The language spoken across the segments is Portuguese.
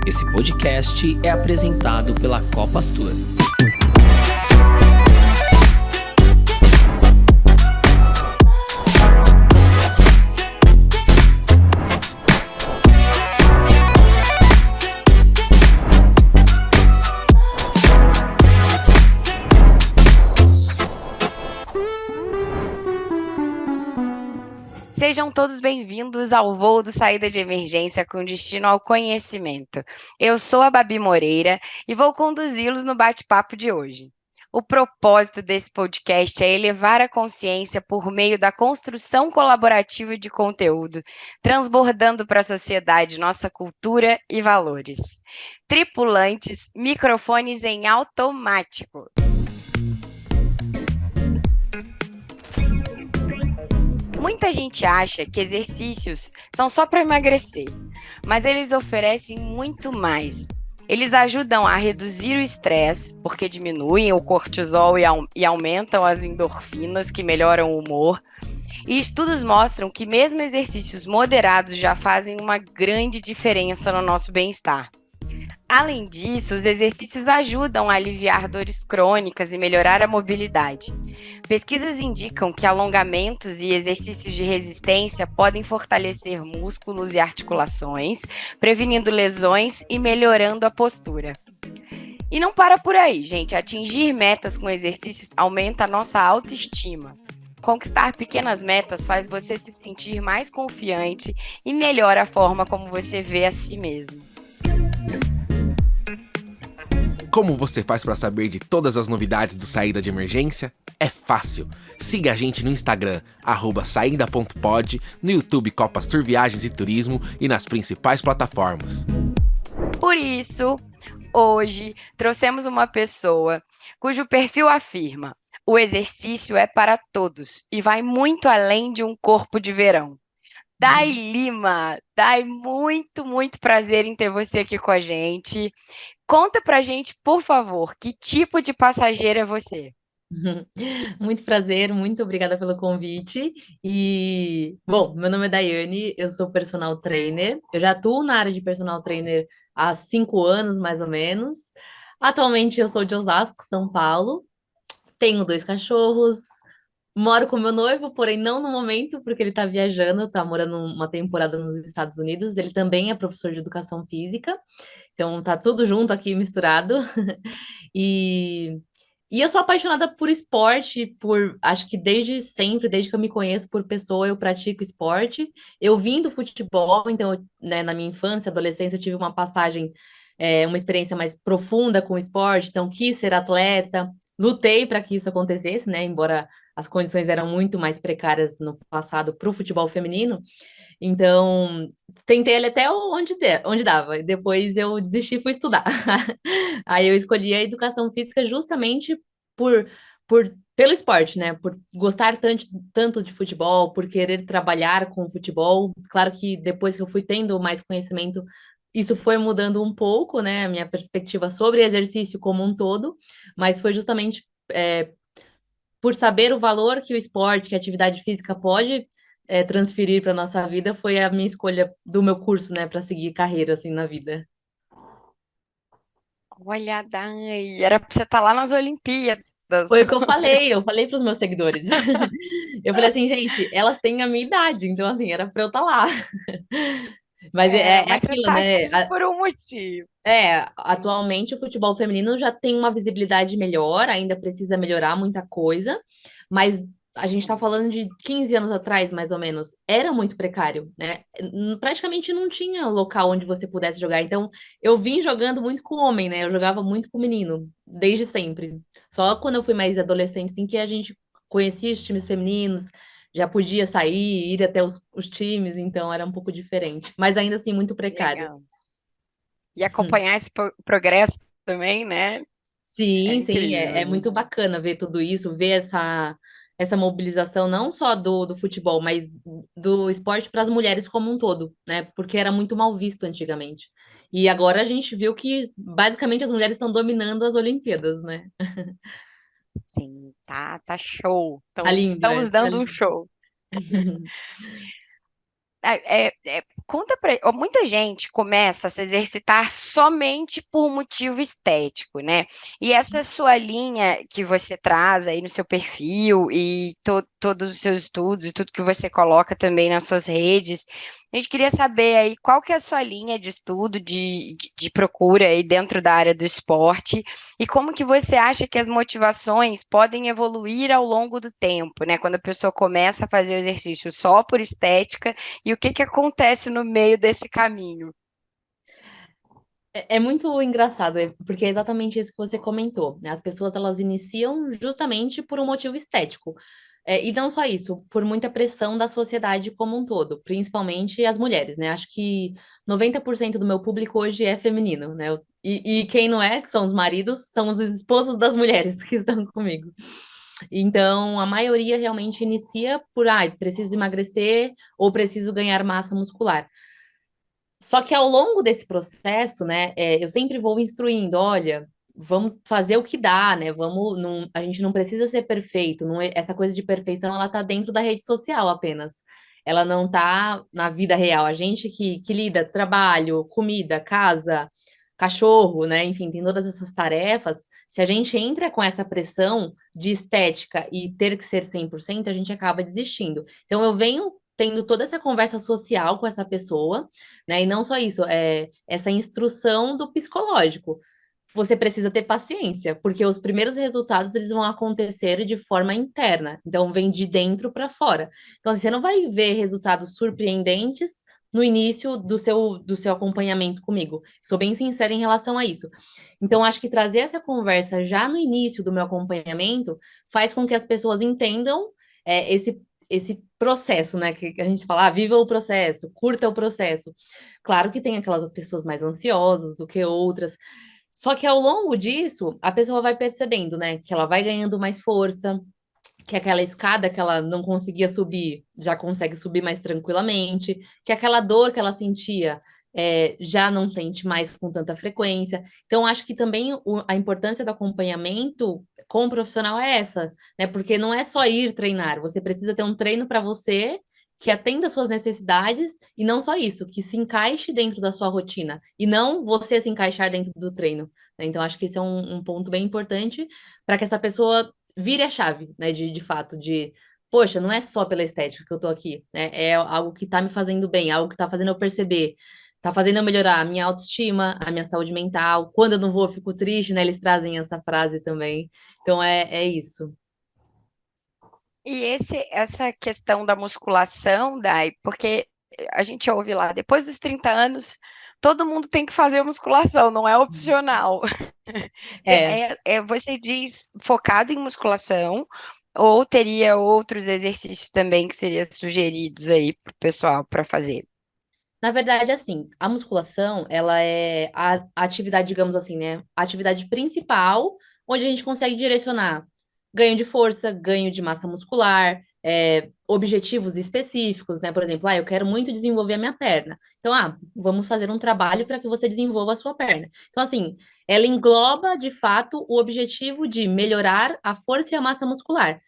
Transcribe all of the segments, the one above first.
Esse podcast é apresentado pela Copastor. Sejam todos bem-vindos ao voo do Saída de Emergência com destino ao conhecimento. Eu sou a Babi Moreira e vou conduzi-los no bate-papo de hoje. O propósito desse podcast é elevar a consciência por meio da construção colaborativa de conteúdo, transbordando para a sociedade nossa cultura e valores. Tripulantes, microfones em automático. Muita gente acha que exercícios são só para emagrecer, mas eles oferecem muito mais. Eles ajudam a reduzir o estresse, porque diminuem o cortisol e aumentam as endorfinas, que melhoram o humor. E estudos mostram que mesmo exercícios moderados já fazem uma grande diferença no nosso bem-estar. Além disso, os exercícios ajudam a aliviar dores crônicas e melhorar a mobilidade. Pesquisas indicam que alongamentos e exercícios de resistência podem fortalecer músculos e articulações, prevenindo lesões e melhorando a postura. E não para por aí, gente. Atingir metas com exercícios aumenta a nossa autoestima. Conquistar pequenas metas faz você se sentir mais confiante e melhora a forma como você vê a si mesmo. Como você faz para saber de todas as novidades do Saída de Emergência? É fácil. Siga a gente no Instagram, @saída.pod, no YouTube Copastor Viagens e Turismo e nas principais plataformas. Por isso, hoje trouxemos uma pessoa cujo perfil afirma: o exercício é para todos e vai muito além de um corpo de verão. Dai Lima, Dai, muito prazer em ter você aqui com a gente. Conta pra gente, por favor, que tipo de passageira é você? Muito prazer, muito obrigada pelo convite. Bom, meu nome é Daiane, eu sou personal trainer. Eu já atuo na área de personal trainer há 5 anos, mais ou menos. Atualmente eu sou de Osasco, São Paulo. Tenho 2 cachorros. Moro com meu noivo, porém não no momento, porque ele está viajando, está morando uma temporada nos Estados Unidos. Ele também é professor de educação física. Então tá tudo junto aqui, misturado. E e eu sou apaixonada por esporte, acho que desde sempre, desde que eu me conheço por pessoa, eu pratico esporte. Eu vim do futebol, então, né, na minha infância, adolescência, eu tive uma passagem, uma experiência mais profunda com o esporte, então quis ser atleta, lutei para que isso acontecesse, né, embora as condições eram muito mais precárias no passado para o futebol feminino. Então, tentei ele até onde dava, e depois eu desisti e fui estudar. Aí eu escolhi a educação física justamente por, pelo esporte, né? Por gostar tanto de futebol, por querer trabalhar com futebol. Claro que depois que eu fui tendo mais conhecimento, isso foi mudando um pouco, né? A minha perspectiva sobre exercício como um todo, mas foi justamente por saber o valor que o esporte, que a atividade física pode transferir para nossa vida, foi a minha escolha do meu curso, né, para seguir carreira assim na vida. Olha, Dai, era pra você estar lá nas Olimpíadas. Foi o que eu falei para os meus seguidores. Eu falei assim, gente, elas têm a minha idade, então assim, era para eu estar lá. Mas é Mas você aquilo, tá né? aqui por um motivo. Atualmente o futebol feminino já tem uma visibilidade melhor, ainda precisa melhorar muita coisa, mas a gente está falando de 15 anos atrás, mais ou menos, era muito precário, né? Praticamente não tinha local onde você pudesse jogar. Então, eu vim jogando muito com homem, né? Eu jogava muito com menino, desde sempre. Só quando eu fui mais adolescente, assim, que a gente conhecia os times femininos, já podia sair, ir até os times, então era um pouco diferente. Mas ainda assim, muito precário. Legal. E acompanhar esse progresso também, né? É Sim, sim, é incrível. muito bacana ver tudo isso, ver essa mobilização não só do futebol, mas do esporte para as mulheres como um todo, né? Porque era muito mal visto antigamente. E agora a gente viu que basicamente as mulheres estão dominando as Olimpíadas, né? Sim, tá show. Tá lindo, Estamos tá dando um lindo. show. conta pra... ó, muita gente começa a se exercitar somente por motivo estético, né? E essa sua linha que você traz aí no seu perfil e todos os seus estudos e tudo que você coloca também nas suas redes, a gente queria saber aí qual que é a sua linha de estudo, de procura aí dentro da área do esporte e como que você acha que as motivações podem evoluir ao longo do tempo, né? Quando a pessoa começa a fazer o exercício só por estética e o que que acontece no meio desse caminho. É muito engraçado, porque é exatamente isso que você comentou, né? As pessoas elas iniciam justamente por um motivo estético. E não só isso, por muita pressão da sociedade como um todo, principalmente as mulheres, né? Acho que 90% do meu público hoje é feminino, né? E quem não é, que são os maridos, são os esposos das mulheres que estão comigo. Então, a maioria realmente inicia por, preciso emagrecer ou preciso ganhar massa muscular. Só que ao longo desse processo, né, eu sempre vou instruindo, olha, vamos fazer o que dá, né? A gente não precisa ser perfeito, essa coisa de perfeição, ela tá dentro da rede social apenas. Ela não tá na vida real. A gente que lida, trabalho, comida, casa, cachorro, né? Enfim, tem todas essas tarefas. Se a gente entra com essa pressão de estética e ter que ser 100%, a gente acaba desistindo. Então, eu venho tendo toda essa conversa social com essa pessoa, né? E não só isso, essa instrução do psicológico. Você precisa ter paciência, porque os primeiros resultados eles vão acontecer de forma interna, então vem de dentro para fora. Então, assim, você não vai ver resultados surpreendentes no início do seu acompanhamento comigo. Sou bem sincera em relação a isso. Então, acho que trazer essa conversa já no início do meu acompanhamento faz com que as pessoas entendam esse processo, né? Que a gente fala, viva o processo, curta o processo. Claro que tem aquelas pessoas mais ansiosas do que outras. Só que ao longo disso, a pessoa vai percebendo, né, que ela vai ganhando mais força, que aquela escada que ela não conseguia subir, já consegue subir mais tranquilamente, que aquela dor que ela sentia já não sente mais com tanta frequência. Então, acho que também a importância do acompanhamento com o profissional é essa, né? Porque não é só ir treinar, você precisa ter um treino para você que atenda às suas necessidades e não só isso, que se encaixe dentro da sua rotina e não você se encaixar dentro do treino, né? Então, acho que esse é um ponto bem importante para que essa pessoa vire a chave, né? De fato, poxa, não é só pela estética que eu tô aqui, né? É algo que tá me fazendo bem, algo que tá fazendo eu perceber, tá fazendo eu melhorar a minha autoestima, a minha saúde mental. Quando eu não vou, eu fico triste, né? Eles trazem essa frase também. Então é isso. E essa questão da musculação, Dai, porque a gente ouve lá, depois dos 30 anos, todo mundo tem que fazer musculação, não é opcional. É. Você diz focado em musculação, ou teria outros exercícios também que seriam sugeridos aí para o pessoal para fazer? Na verdade, assim, a musculação, ela é a atividade, digamos assim, né? A atividade principal, onde a gente consegue direcionar ganho de força, ganho de massa muscular, objetivos específicos, né? Por exemplo, eu quero muito desenvolver a minha perna. Então, vamos fazer um trabalho para que você desenvolva a sua perna. Então, assim, ela engloba, de fato, o objetivo de melhorar a força e a massa muscular.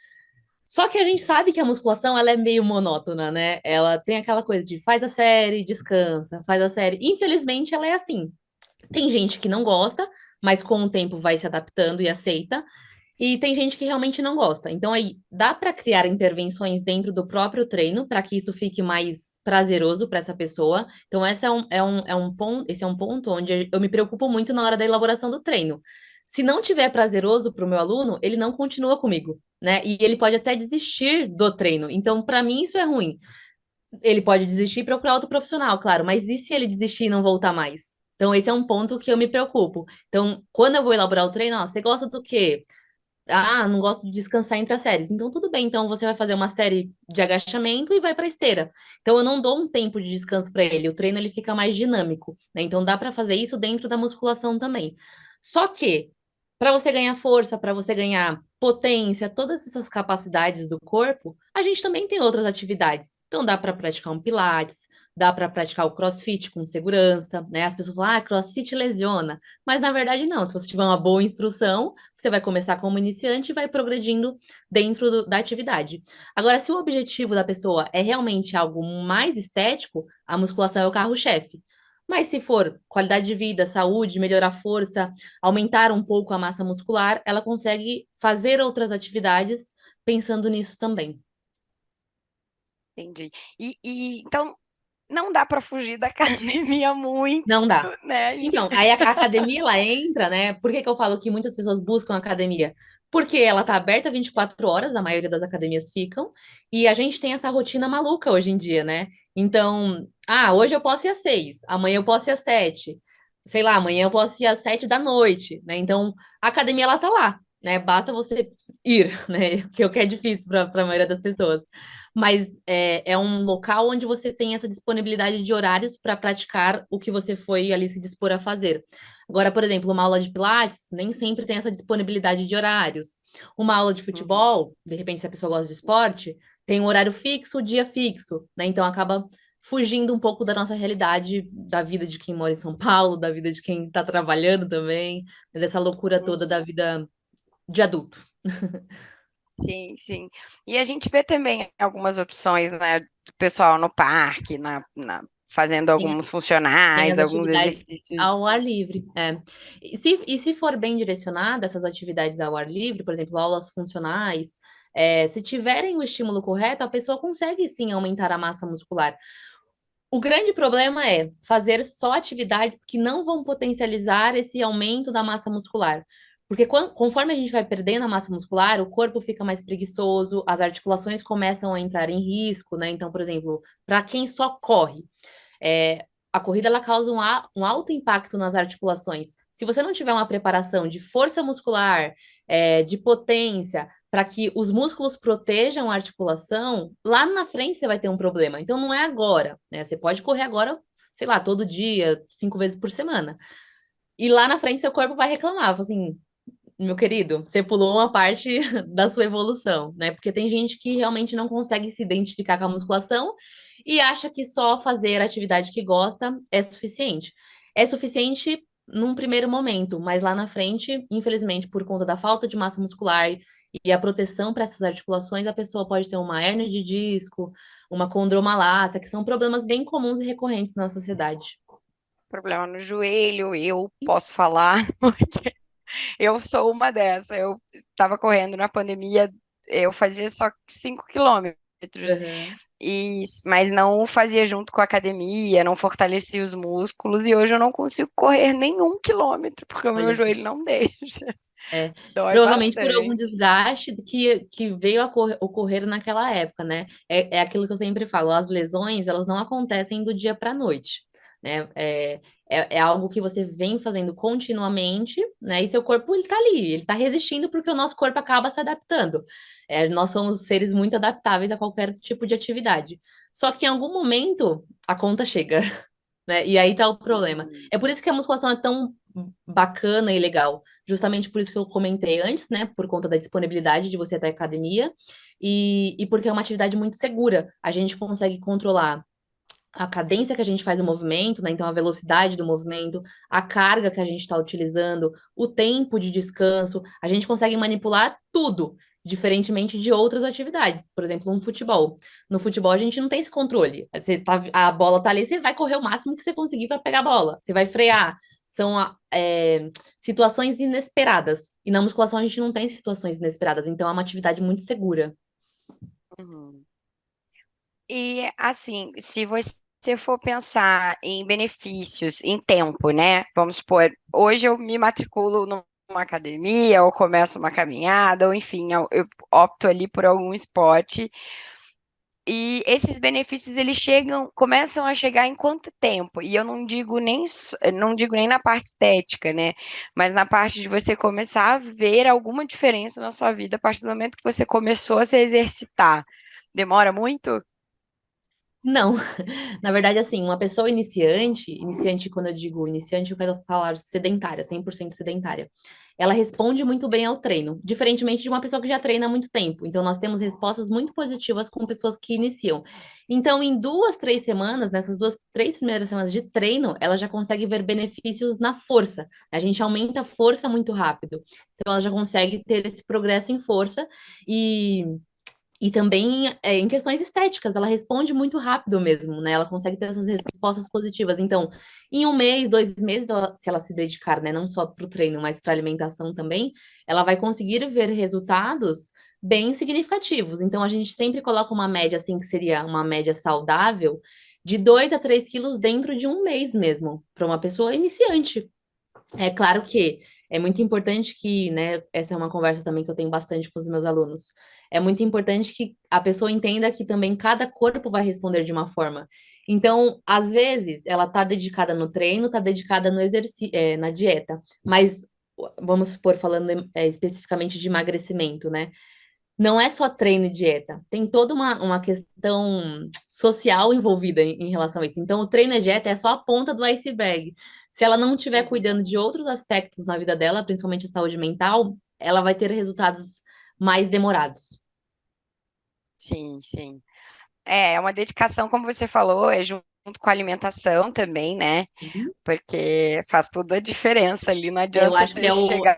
Só que a gente sabe que a musculação ela é meio monótona, né? Ela tem aquela coisa de faz a série, descansa, faz a série. Infelizmente, ela é assim. Tem gente que não gosta, mas com o tempo vai se adaptando e aceita. E tem gente que realmente não gosta. Então, aí, dá para criar intervenções dentro do próprio treino para que isso fique mais prazeroso para essa pessoa. Então, esse é um ponto onde eu me preocupo muito na hora da elaboração do treino. Se não tiver prazeroso para o meu aluno, ele não continua comigo, né? E ele pode até desistir do treino. Então, para mim, isso é ruim. Ele pode desistir e procurar outro profissional, claro, mas e se ele desistir e não voltar mais? Então, esse é um ponto que eu me preocupo. Então, quando eu vou elaborar o treino, você gosta do quê? Não gosto de descansar entre as séries. Então, tudo bem. Então, você vai fazer uma série de agachamento e vai para esteira. Então, eu não dou um tempo de descanso para ele. O treino ele fica mais dinâmico, né? Então, dá para fazer isso dentro da musculação também. Só que Para você ganhar força, para você ganhar potência, todas essas capacidades do corpo, a gente também tem outras atividades. Então dá para praticar um pilates, dá para praticar o CrossFit com segurança, né? As pessoas falam, CrossFit lesiona, mas na verdade não. Se você tiver uma boa instrução, você vai começar como iniciante e vai progredindo dentro da atividade. Agora, se o objetivo da pessoa é realmente algo mais estético, a musculação é o carro-chefe. Mas se for qualidade de vida, saúde, melhorar a força, aumentar um pouco a massa muscular, ela consegue fazer outras atividades pensando nisso também. Entendi. Então não dá para fugir da academia muito, Não dá. né? Então, aí a academia ela entra, né? Por que que eu falo que muitas pessoas buscam a academia? Porque ela tá aberta 24 horas, a maioria das academias ficam, e a gente tem essa rotina maluca hoje em dia, né? Então, hoje eu posso ir às 6, amanhã eu posso ir às 7, sei lá, amanhã eu posso ir às 7 da noite, né? Então, a academia ela tá lá, né? Basta você ir, né? Que é difícil para a maioria das pessoas. Mas é um local onde você tem essa disponibilidade de horários para praticar o que você foi ali se dispor a fazer. Agora, por exemplo, uma aula de Pilates nem sempre tem essa disponibilidade de horários. Uma aula de Uhum. futebol, de repente, se a pessoa gosta de esporte, tem um horário fixo, dia fixo, né? Então acaba fugindo um pouco da nossa realidade, da vida de quem mora em São Paulo, da vida de quem está trabalhando também, dessa loucura toda da Uhum. vida de adulto. Sim, sim. E a gente vê também algumas opções, né, do pessoal no parque, fazendo alguns Tem funcionais, as alguns atividades exercícios. ao ar livre, é. E se for bem direcionada, essas atividades ao ar livre, por exemplo, aulas funcionais, se tiverem o estímulo correto, a pessoa consegue sim aumentar a massa muscular. O grande problema é fazer só atividades que não vão potencializar esse aumento da massa muscular. Porque conforme a gente vai perdendo a massa muscular, o corpo fica mais preguiçoso, as articulações começam a entrar em risco, né? Então, por exemplo, para quem só corre, a corrida ela causa um alto impacto nas articulações. Se você não tiver uma preparação de força muscular, de potência, para que os músculos protejam a articulação, lá na frente você vai ter um problema. Então não é agora, né? Você pode correr agora, sei lá, todo dia, 5 vezes por semana. E lá na frente seu corpo vai reclamar, fala assim, meu querido, você pulou uma parte da sua evolução, né? Porque tem gente que realmente não consegue se identificar com a musculação e acha que só fazer a atividade que gosta é suficiente. É suficiente num primeiro momento, mas lá na frente, infelizmente, por conta da falta de massa muscular e a proteção para essas articulações, a pessoa pode ter uma hérnia de disco, uma condromalácia, que são problemas bem comuns e recorrentes na sociedade. Problema no joelho, eu posso falar, eu sou uma dessa. Eu estava correndo na pandemia, eu fazia só 5 km. Uhum. Mas não o fazia junto com a academia, não fortalecia os músculos, e hoje eu não consigo correr nenhum quilômetro, porque o meu Olha só. joelho não deixa. É, Dói provavelmente por algum bastante. desgaste que veio a ocorrer naquela época, né? É aquilo que eu sempre falo, as lesões, elas não acontecem do dia para a noite, né? É algo que você vem fazendo continuamente, né? E seu corpo, ele tá ali, ele tá resistindo porque o nosso corpo acaba se adaptando. Nós somos seres muito adaptáveis a qualquer tipo de atividade. Só que em algum momento, a conta chega, né? E aí tá o problema. Uhum. É por isso que a musculação é tão bacana e legal. Justamente por isso que eu comentei antes, né? Por conta da disponibilidade de você ir até a academia e porque é uma atividade muito segura. A gente consegue controlar a cadência que a gente faz o movimento, né? Então, a velocidade do movimento, a carga que a gente está utilizando, o tempo de descanso, a gente consegue manipular tudo, diferentemente de outras atividades. Por exemplo, um futebol. No futebol, a gente não tem esse controle. A bola tá ali, você vai correr o máximo que você conseguir para pegar a bola. Você vai frear. São situações inesperadas. E na musculação, a gente não tem situações inesperadas. Então, é uma atividade muito segura. Uhum. E assim, se você for pensar em benefícios, em tempo, né? Vamos supor, hoje eu me matriculo numa academia, ou começo uma caminhada, ou enfim, eu opto ali por algum esporte. E esses benefícios eles começam a chegar em quanto tempo? E eu não digo nem na parte estética, né? Mas na parte de você começar a ver alguma diferença na sua vida a partir do momento que você começou a se exercitar. Demora muito? Não, na verdade, assim, uma pessoa iniciante, quando eu digo iniciante, eu quero falar sedentária, 100% sedentária. Ela responde muito bem ao treino, diferentemente de uma pessoa que já treina há muito tempo. Então, nós temos respostas muito positivas com pessoas que iniciam. Então, em 2, 3 semanas, nessas 2, 3 primeiras semanas de treino, ela já consegue ver benefícios na força. A gente aumenta a força muito rápido. Então, ela já consegue ter esse progresso em força e também em questões estéticas, ela responde muito rápido mesmo, né? Ela consegue ter essas respostas positivas. Então, em 1 mês, 2 meses, se ela se dedicar, né, não só para o treino, mas para a alimentação também, ela vai conseguir ver resultados bem significativos. Então, a gente sempre coloca uma média, assim, que seria uma média saudável, de 2 a 3 quilos dentro de 1 mês mesmo, para uma pessoa iniciante. É claro que é muito importante que, né, essa é uma conversa também que eu tenho bastante com os meus alunos. É muito importante que a pessoa entenda que também cada corpo vai responder de uma forma. Então, às vezes, ela tá dedicada no treino, tá dedicada no exercício, na dieta, mas vamos supor, falando especificamente de emagrecimento, né? Não é só treino e dieta, tem toda uma questão social envolvida em relação a isso. Então, o treino e a dieta é só a ponta do iceberg. Se ela não estiver cuidando de outros aspectos na vida dela, principalmente a saúde mental, ela vai ter resultados mais demorados. Sim, sim. É uma dedicação, como você falou, é junto com a alimentação também, né? Sim. Porque faz toda a diferença ali. Não Eu adianta acho que você chegar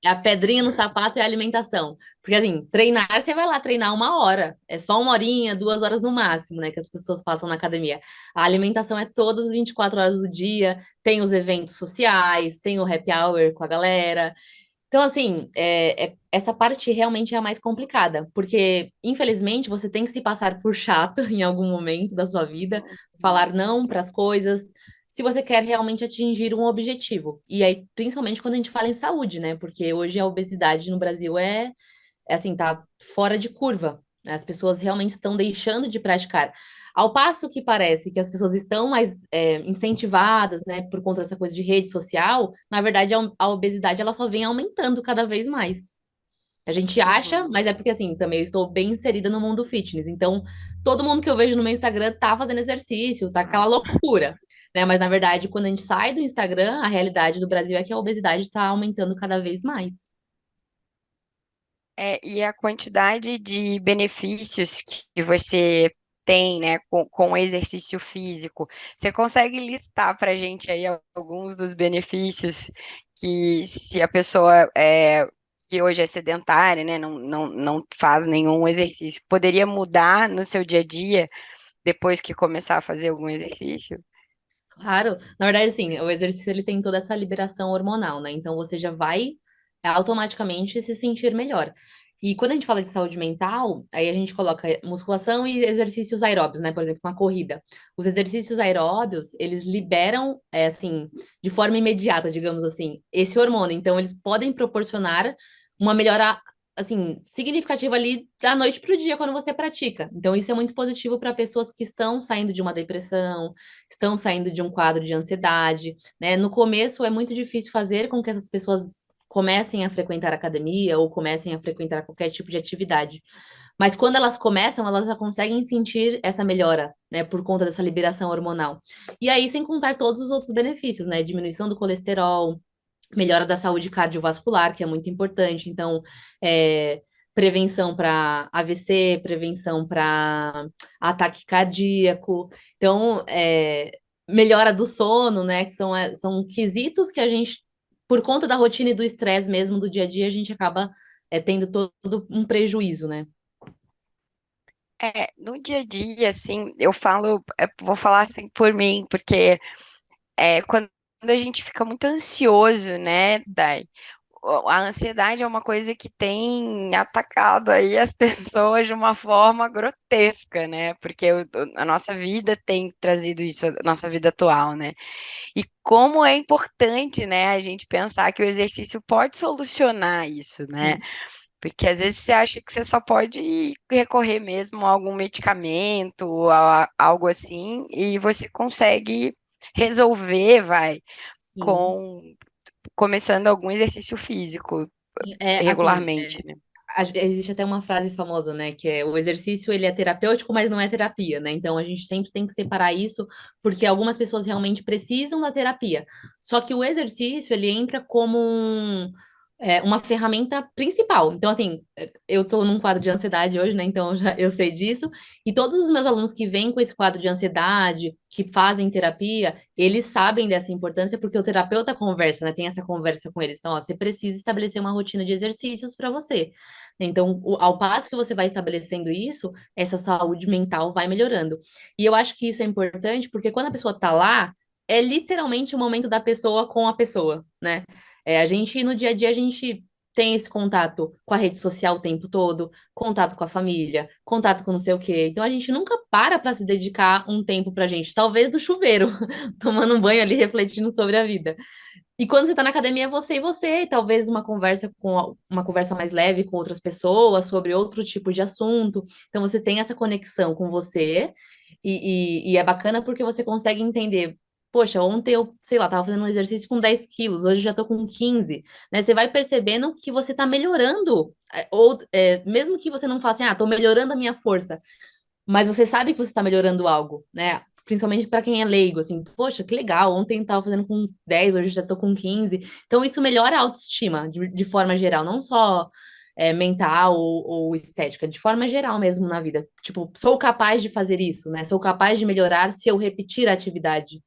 é a pedrinha no sapato e a alimentação. Porque, assim, treinar, você vai lá treinar 1 hora. É só 1 horinha, 2 horas no máximo, né? Que as pessoas passam na academia. A alimentação é todas as 24 horas do dia. Tem os eventos sociais, tem o happy hour com a galera. Então, assim, essa parte realmente é a mais complicada, porque, infelizmente, você tem que se passar por chato em algum momento da sua vida, falar não para as coisas, se você quer realmente atingir um objetivo. E aí, principalmente quando a gente fala em saúde, né? Porque hoje a obesidade no Brasil assim, tá fora de curva. As pessoas realmente estão deixando de praticar. Ao passo que parece que as pessoas estão mais incentivadas, né, por conta dessa coisa de rede social, na verdade a obesidade ela só vem aumentando cada vez mais. A gente acha, Uhum. mas é porque assim, também eu estou bem inserida no mundo fitness. Então, todo mundo que eu vejo no meu Instagram tá fazendo exercício, tá aquela loucura, né? Mas na verdade, quando a gente sai do Instagram, a realidade do Brasil é que a obesidade está aumentando cada vez mais. E a quantidade de benefícios que você tem, né, com o exercício físico. Você consegue listar para a gente aí alguns dos benefícios que se a pessoa que hoje é sedentária, né, não faz nenhum exercício, poderia mudar no seu dia a dia depois que começar a fazer algum exercício? Claro, na verdade, assim, o exercício ele tem toda essa liberação hormonal, né? Então você já vai automaticamente se sentir melhor. E quando a gente fala de saúde mental, aí a gente coloca musculação e exercícios aeróbios, né? Por exemplo, uma corrida. Os exercícios aeróbios, eles liberam, assim, de forma imediata, digamos assim, esse hormônio. Então, eles podem proporcionar uma melhora, assim, significativa ali da noite para o dia quando você pratica. Então, isso é muito positivo para pessoas que estão saindo de uma depressão, estão saindo de um quadro de ansiedade, né? No começo é muito difícil fazer com que essas pessoas comecem a frequentar academia ou comecem a frequentar qualquer tipo de atividade. Mas quando elas começam, elas já conseguem sentir essa melhora, né, por conta dessa liberação hormonal. E aí, sem contar todos os outros benefícios, né, diminuição do colesterol, melhora da saúde cardiovascular, que é muito importante. Então, prevenção para AVC, prevenção para ataque cardíaco. Então, melhora do sono, né? Que são quesitos que a gente, por conta da rotina e do estresse mesmo do dia a dia, a gente acaba tendo todo um prejuízo, né? No dia a dia, assim, eu falo, vou falar assim por mim, porque quando a gente fica muito ansioso, né, Dai? A ansiedade é uma coisa que tem atacado aí as pessoas de uma forma grotesca, né? Porque a nossa vida tem trazido isso, a nossa vida atual, né? E como é importante, né, a gente pensar que o exercício pode solucionar isso, né? Sim. Porque às vezes você acha que você só pode recorrer mesmo a algum medicamento, algo assim, e você consegue resolver, vai, Sim. com começando algum exercício físico Assim, regularmente, né? Existe até uma frase famosa, né, que é o exercício ele é terapêutico, mas não é terapia, né? Então a gente sempre tem que separar isso, porque algumas pessoas realmente precisam da terapia. Só que o exercício ele entra como uma ferramenta principal. Então, assim, eu tô num quadro de ansiedade hoje, né? Então eu sei disso. E todos os meus alunos que vêm com esse quadro de ansiedade, que fazem terapia, eles sabem dessa importância porque o terapeuta conversa, né? Tem essa conversa com eles. Então, ó, você precisa estabelecer uma rotina de exercícios para você. Então, ao passo que você vai estabelecendo isso, essa saúde mental vai melhorando. E eu acho que isso é importante porque quando a pessoa tá lá, é literalmente o momento da pessoa com a pessoa, né? A gente, no dia a dia, a gente tem esse contato com a rede social o tempo todo, contato com a família, contato com não sei o quê. Então a gente nunca para se dedicar um tempo pra gente, talvez do chuveiro, tomando um banho ali, refletindo sobre a vida. E quando você tá na academia, é você e você, e talvez uma conversa mais leve com outras pessoas sobre outro tipo de assunto. Então você tem essa conexão com você, e é bacana porque você consegue entender. Poxa, ontem eu, sei lá, tava fazendo um exercício com 10 quilos, hoje eu já tô com 15, né? Você vai percebendo que você tá melhorando, mesmo que você não faça assim, tô melhorando a minha força, mas você sabe que você está melhorando algo, né? Principalmente para quem é leigo, assim, poxa, que legal, ontem eu tava fazendo com 10, hoje já tô com 15. Então, isso melhora a autoestima, de forma geral, não só mental ou estética, de forma geral mesmo na vida. Tipo, sou capaz de fazer isso, né? Sou capaz de melhorar se eu repetir a atividade.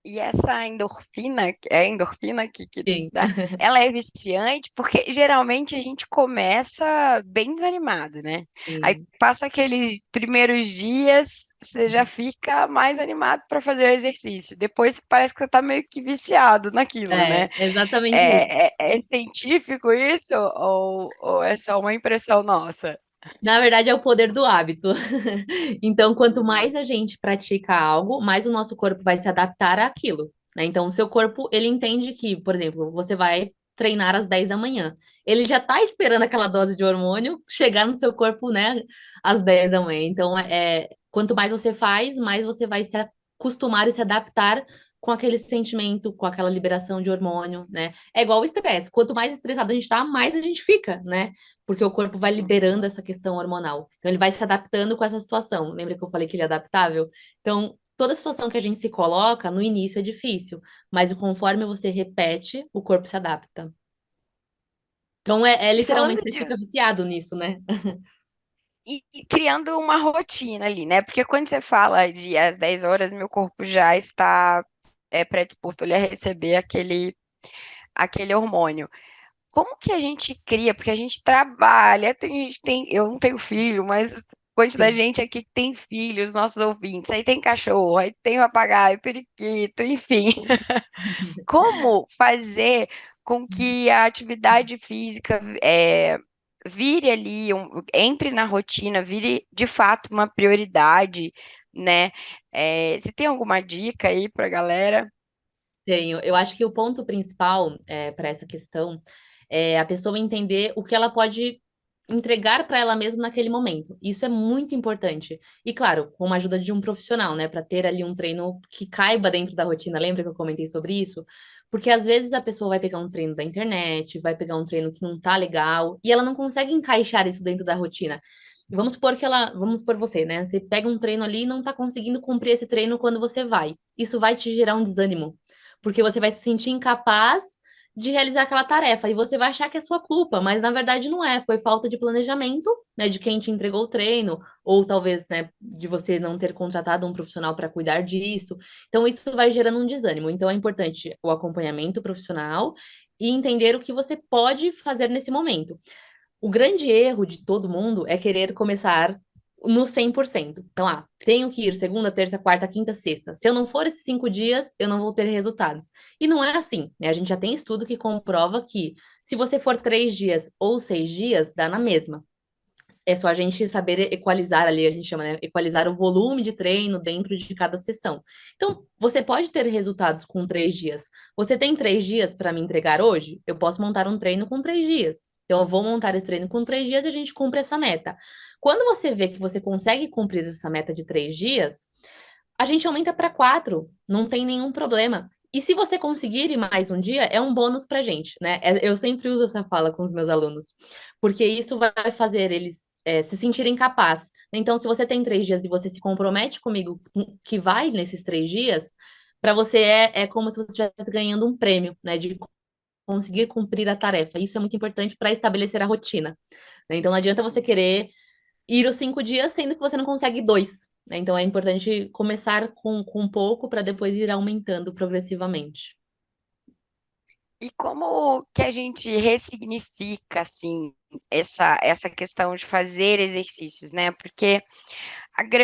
E essa endorfina, é a endorfina que Sim, dá, ela é viciante porque geralmente a gente começa bem desanimado, né? Aí sim. passa aqueles primeiros dias, você já fica mais animado para fazer o exercício. Depois parece que você tá meio que viciado naquilo, né? Exatamente isso. É científico isso ou é só uma impressão nossa? Na verdade, é o poder do hábito. Então, quanto mais a gente pratica algo, mais o nosso corpo vai se adaptar àquilo, né? Então, o seu corpo, ele entende que, por exemplo, você vai treinar às 10 da manhã. Ele já tá esperando aquela dose de hormônio chegar no seu corpo, né, às 10 da manhã. Então, quanto mais você faz, mais você vai se acostumar e se adaptar com aquele sentimento, com aquela liberação de hormônio, né? É igual o estresse. Quanto mais estressado a gente tá, mais a gente fica, né? Porque o corpo vai liberando essa questão hormonal. Então, ele vai se adaptando com essa situação. Lembra que eu falei que ele é adaptável? Então, toda situação que a gente se coloca, no início é difícil, mas conforme você repete, o corpo se adapta. Então, E falando literalmente, você de fica viciado nisso, né? e criando uma rotina ali, né? Porque quando você fala de às 10 horas, meu corpo já está predisposto ali a receber aquele hormônio. Como que a gente cria? Porque a gente trabalha, eu não tenho filho, mas quantidade de Sim. gente aqui que tem filhos, nossos ouvintes, aí tem cachorro, aí tem papagaio, periquito, enfim. Como fazer com que a atividade física vire ali, entre na rotina, vire de fato uma prioridade, né? Você tem alguma dica aí para a galera? Tenho. Eu acho que o ponto principal para essa questão é a pessoa entender o que ela pode entregar para ela mesma naquele momento. Isso é muito importante. E claro, com a ajuda de um profissional, né, para ter ali um treino que caiba dentro da rotina. Lembra que eu comentei sobre isso? Porque às vezes a pessoa vai pegar um treino da internet, vai pegar um treino que não tá legal e ela não consegue encaixar isso dentro da rotina. Vamos supor você, né? Você pega um treino ali e não tá conseguindo cumprir esse treino quando você vai. Isso vai te gerar um desânimo, porque você vai se sentir incapaz de realizar aquela tarefa e você vai achar que é sua culpa, mas na verdade não é, foi falta de planejamento, né, de quem te entregou o treino, ou talvez, né, de você não ter contratado um profissional para cuidar disso. Então isso vai gerando um desânimo. Então é importante o acompanhamento profissional e entender o que você pode fazer nesse momento. O grande erro de todo mundo é querer começar no 100%. Então, tenho que ir segunda, terça, quarta, quinta, sexta. Se eu não for esses 5 dias, eu não vou ter resultados. E não é assim, né? A gente já tem estudo que comprova que se você for 3 dias ou 6 dias, dá na mesma. É só a gente saber equalizar ali, a gente chama, né? Equalizar o volume de treino dentro de cada sessão. Então, você pode ter resultados com 3 dias. Você tem 3 dias para me entregar hoje? Eu posso montar um treino com 3 dias. Então, eu vou montar esse treino com 3 dias e a gente cumpre essa meta. Quando você vê que você consegue cumprir essa meta de 3 dias, a gente aumenta para 4, não tem nenhum problema. E se você conseguir ir mais um dia, é um bônus pra gente, né? Eu sempre uso essa fala com os meus alunos, porque isso vai fazer eles se sentirem capazes. Então, se você tem 3 dias e você se compromete comigo que vai nesses 3 dias, para você é como se você estivesse ganhando um prêmio, né? De conseguir cumprir a tarefa. Isso é muito importante para estabelecer a rotina, né? Então, não adianta você querer ir os 5 dias, sendo que você não consegue dois, né? Então, é importante começar com pouco para depois ir aumentando progressivamente. E como que a gente ressignifica, assim, essa questão de fazer exercícios, né? Porque,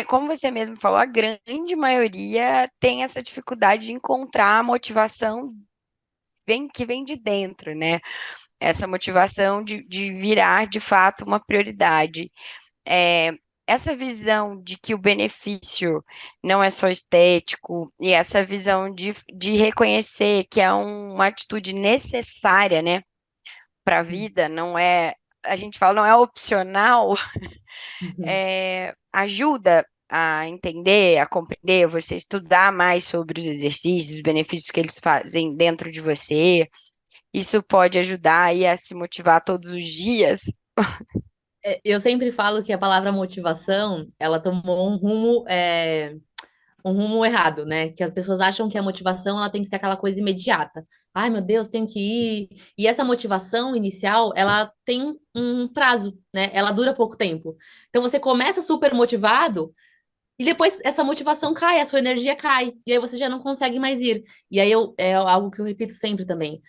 como você mesmo falou, a grande maioria tem essa dificuldade de encontrar a motivação que vem de dentro, né? Essa motivação de virar, de fato, uma prioridade. É, essa visão de que o benefício não é só estético, e essa visão de reconhecer que é uma atitude necessária, né, para a vida, não é, a gente fala, não é opcional, Uhum. ajuda a entender, a compreender, você estudar mais sobre os exercícios, os benefícios que eles fazem dentro de você. Isso pode ajudar aí a se motivar todos os dias. Eu sempre falo que a palavra motivação, ela tomou um rumo errado, né? Que as pessoas acham que a motivação ela tem que ser aquela coisa imediata. Ai, meu Deus, tenho que ir. E essa motivação inicial, ela tem um prazo, né? Ela dura pouco tempo. Então você começa super motivado e depois essa motivação cai, a sua energia cai, e aí você já não consegue mais ir. E aí é algo que eu repito sempre também.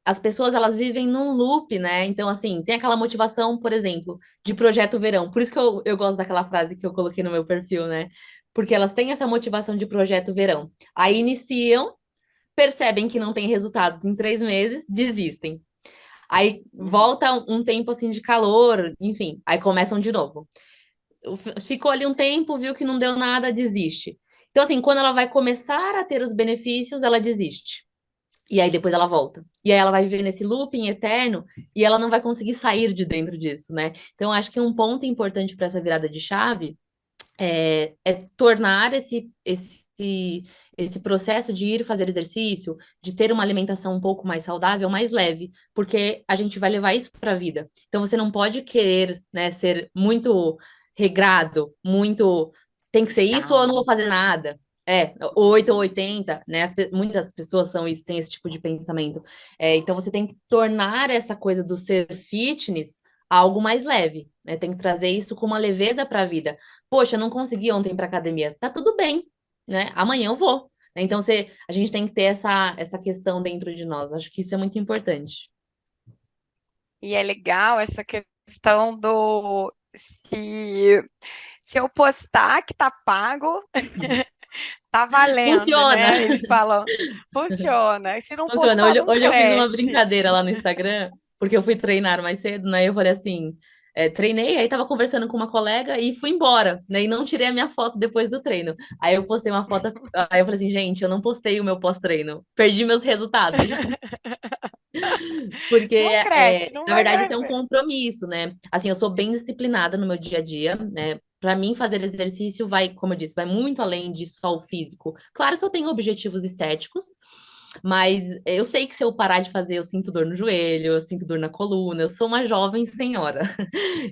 As pessoas elas vivem num loop, né? Então, assim, tem aquela motivação, por exemplo, de projeto verão. Por isso que eu gosto daquela frase que eu coloquei no meu perfil, né? Porque elas têm essa motivação de projeto verão. Aí iniciam, percebem que não tem resultados em 3 meses, desistem. Aí Uhum. volta um tempo assim de calor, enfim, aí começam de novo. Ficou ali um tempo, viu que não deu nada, desiste. Então, assim, quando ela vai começar a ter os benefícios, ela desiste. E aí depois ela volta. E aí ela vai viver nesse looping eterno e ela não vai conseguir sair de dentro disso, né? Então, acho que um ponto importante para essa virada de chave é tornar esse processo de ir fazer exercício, de ter uma alimentação um pouco mais saudável, mais leve, porque a gente vai levar isso para a vida. Então, você não pode querer, né, ser muito regrado, muito tem que ser isso ou eu não vou Legal. fazer nada. 8 ou 80, né? Muitas pessoas são isso, têm esse tipo de pensamento. Então, você tem que tornar essa coisa do ser fitness algo mais leve, né? Tem que trazer isso com uma leveza para a vida. Poxa, eu não consegui ontem ir para academia. Tá tudo bem, né? Amanhã eu vou. Então, a gente tem que ter essa questão dentro de nós. Acho que isso é muito importante. E é legal essa questão do se eu postar que tá pago, tá valendo, Funciona! né? Eles falam, funciona. Se não Funciona. postar, Hoje, não hoje eu fiz uma cresce. brincadeira lá no Instagram, porque eu fui treinar mais cedo, né? Eu falei assim, treinei, aí tava conversando com uma colega e fui embora, né? E não tirei a minha foto depois do treino. Aí eu postei uma foto, aí eu falei assim, gente, eu não postei o meu pós-treino, perdi meus resultados. Porque, Não cresce, não na vai verdade, isso é um crescer. compromisso, né? Assim, eu sou bem disciplinada no meu dia a dia, né? Para mim, fazer exercício vai, como eu disse, vai muito além de só o físico. Claro que eu tenho objetivos estéticos, mas eu sei que se eu parar de fazer, eu sinto dor no joelho, eu sinto dor na coluna, eu sou uma jovem senhora.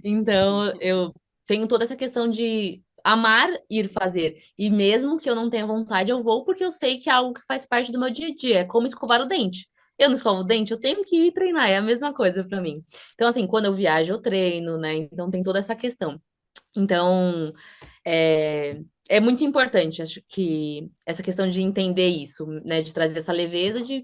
Então, eu tenho toda essa questão de amar ir fazer. E mesmo que eu não tenha vontade, eu vou porque eu sei que é algo que faz parte do meu dia a dia. É como escovar o dente. Eu não escovo o dente, eu tenho que ir treinar, é a mesma coisa para mim. Então, assim, quando eu viajo, eu treino, né? Então tem toda essa questão. Então, é muito importante, acho que essa questão de entender isso, né? De trazer essa leveza de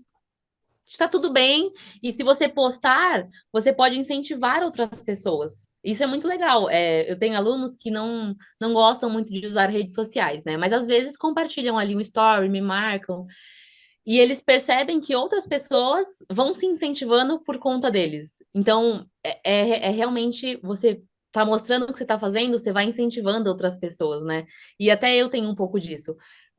está tudo bem. E se você postar, você pode incentivar outras pessoas. Isso é muito legal. Eu tenho alunos que não gostam muito de usar redes sociais, né? Mas às vezes compartilham ali um story, me marcam. E eles percebem que outras pessoas vão se incentivando por conta deles. Então, é realmente você tá mostrando o que você tá fazendo, você vai incentivando outras pessoas, né? E até eu tenho um pouco disso.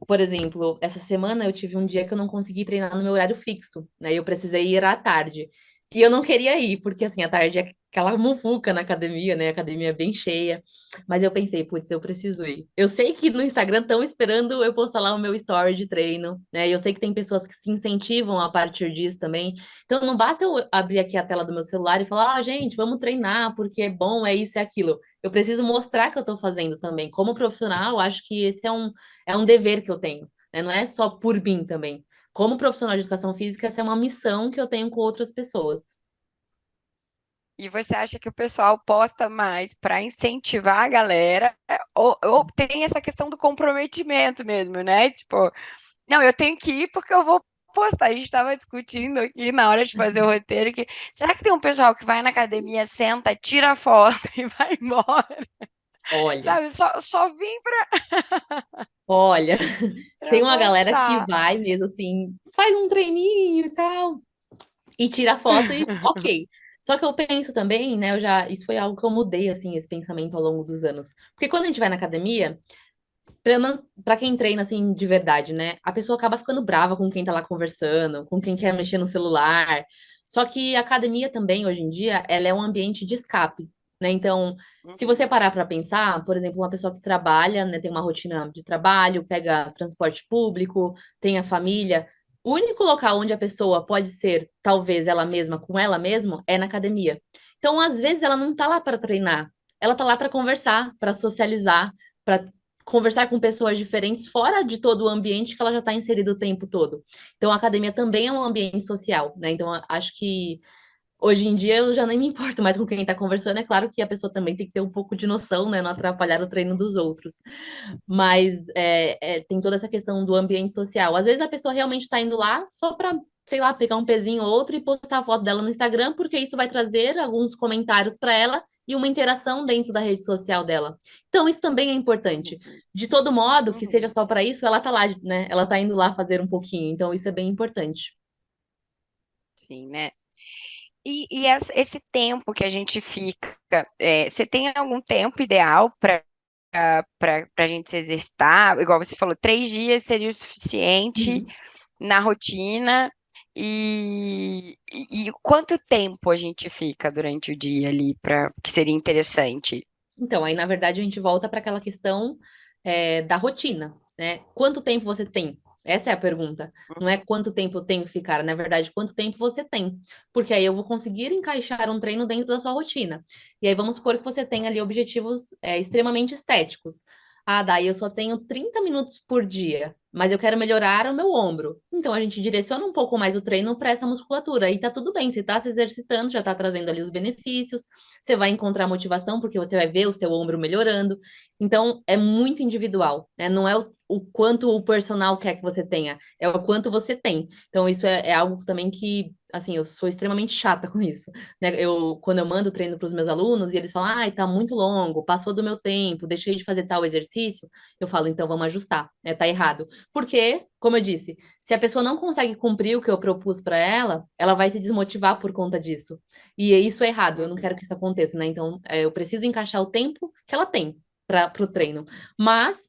Por exemplo, essa semana eu tive um dia que eu não consegui treinar no meu horário fixo, né? Eu precisei ir à tarde. E eu não queria ir, porque assim, à tarde é aquela muvuca na academia, né? A academia é bem cheia. Mas eu pensei, putz, eu preciso ir. Eu sei que no Instagram estão esperando eu postar lá o meu story de treino, né? E eu sei que tem pessoas que se incentivam a partir disso também. Então não basta eu abrir aqui a tela do meu celular e falar, gente, vamos treinar, porque é bom, é isso, é aquilo. Eu preciso mostrar que eu tô fazendo também. Como profissional, acho que esse é um dever que eu tenho, né? Não é só por mim também. Como profissional de educação física, essa é uma missão que eu tenho com outras pessoas. E você acha que o pessoal posta mais para incentivar a galera, ou tem essa questão do comprometimento mesmo, né? Tipo, não, eu tenho que ir porque eu vou postar. A gente estava discutindo aqui na hora de fazer o roteiro que será que tem um pessoal que vai na academia, senta, tira a foto e vai embora? Olha, Sabe? Só vim olha, para tem uma galera que postar. vai mesmo assim, faz um treininho e tal, e tira foto e ok. Só que eu penso também, né, isso foi algo que eu mudei, assim, esse pensamento ao longo dos anos. Porque quando a gente vai na academia, pelo menos pra quem treina, assim, de verdade, né, a pessoa acaba ficando brava com quem tá lá conversando, com quem quer mexer no celular. Só que a academia também, hoje em dia, ela é um ambiente de escape, né? Então, se você Uhum, parar pra pensar, por exemplo, uma pessoa que trabalha, né, tem uma rotina de trabalho, pega transporte público, tem a família, o único local onde a pessoa pode ser, talvez, ela mesma com ela mesma, é na academia. Então, às vezes, ela não tá lá para treinar, ela tá lá para conversar, para socializar, para conversar com pessoas diferentes fora de todo o ambiente que ela já está inserida o tempo todo. Então, a academia também é um ambiente social, né? Então, acho que hoje em dia eu já nem me importo mais com quem está conversando. É claro que a pessoa também tem que ter um pouco de noção, né? Não atrapalhar o treino dos outros. Mas tem toda essa questão do ambiente social. Às vezes a pessoa realmente está indo lá só para, sei lá, pegar um pezinho ou outro e postar a foto dela no Instagram, porque isso vai trazer alguns comentários para ela e uma interação dentro da rede social dela. Então, isso também é importante. uhum, De todo modo, que seja uhum. só para isso, ela tá lá, né? Ela tá indo lá fazer um pouquinho. Então, isso é bem importante. Sim, né? E esse tempo que a gente fica, você tem algum tempo ideal para a gente se exercitar? Igual você falou, 3 dias seria o suficiente Uhum. na rotina. E quanto tempo a gente fica durante o dia ali para que seria interessante? Então, aí, na verdade, a gente volta para aquela questão da rotina, né? Quanto tempo você tem? Essa é a pergunta. Não é quanto tempo eu tenho que ficar, na verdade, quanto tempo você tem. Porque aí eu vou conseguir encaixar um treino dentro da sua rotina. E aí vamos supor que você tem ali objetivos extremamente estéticos. Ah, daí eu só tenho 30 minutos por dia, mas eu quero melhorar o meu ombro. Então a gente direciona um pouco mais o treino para essa musculatura. E tá tudo bem, você tá se exercitando, já tá trazendo ali os benefícios. Você vai encontrar motivação porque você vai ver o seu ombro melhorando. Então, é muito individual, né? Não é o quanto o personal quer que você tenha, é o quanto você tem. Então, isso é algo também que, assim, eu sou extremamente chata com isso, né? Quando eu mando treino para os meus alunos e eles falam, ai, tá muito longo, passou do meu tempo, deixei de fazer tal exercício, eu falo, então vamos ajustar, né? Tá errado. Porque, como eu disse, se a pessoa não consegue cumprir o que eu propus para ela, ela vai se desmotivar por conta disso. E isso é errado, eu não quero que isso aconteça, né? Então, eu preciso encaixar o tempo que ela tem para o treino. Mas,